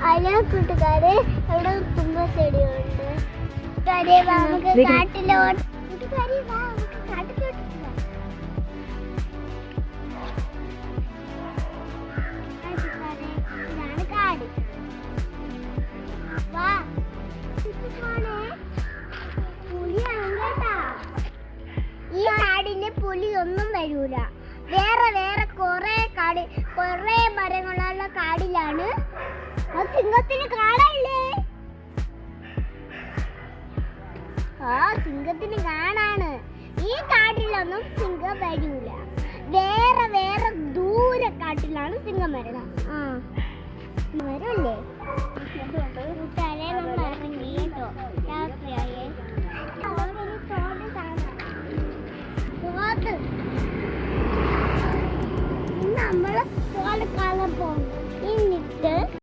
അല്ല കൂട്ടുകാര് അവിടെ തുമ്പ ചെടിയുണ്ട്. നമുക്ക് കാട്ടിലോട്ട് കൂട്ടുകാരി വാ, നമുക്ക് കാട്ടിലോട്ട് ഇതാണ് കാട്. വാ പുലിയാണ് കേട്ടാ. ഈ കാടിന് പുലി ഒന്നും വരൂല. വേറെ വേറെ കൊറേ മരങ്ങളുള്ള കാടിലാണ്. ആ സിംഹത്തിന് കാണാനില്ലേ? ആ സിംഹത്തിന് കാണാണ്. ഈ കാട്ടിലൊന്നും സിംഹം വരൂല. വേറെ വേറെ ദൂരെ കാട്ടിലാണ് സിംഹം വരണം. വരല്ലേ? നമ്മൾ ഇറങ്ങി കേട്ടോ. രാത്രിയായേ നമ്മള് തോല് കാണാൻ പോകും. എന്നിട്ട്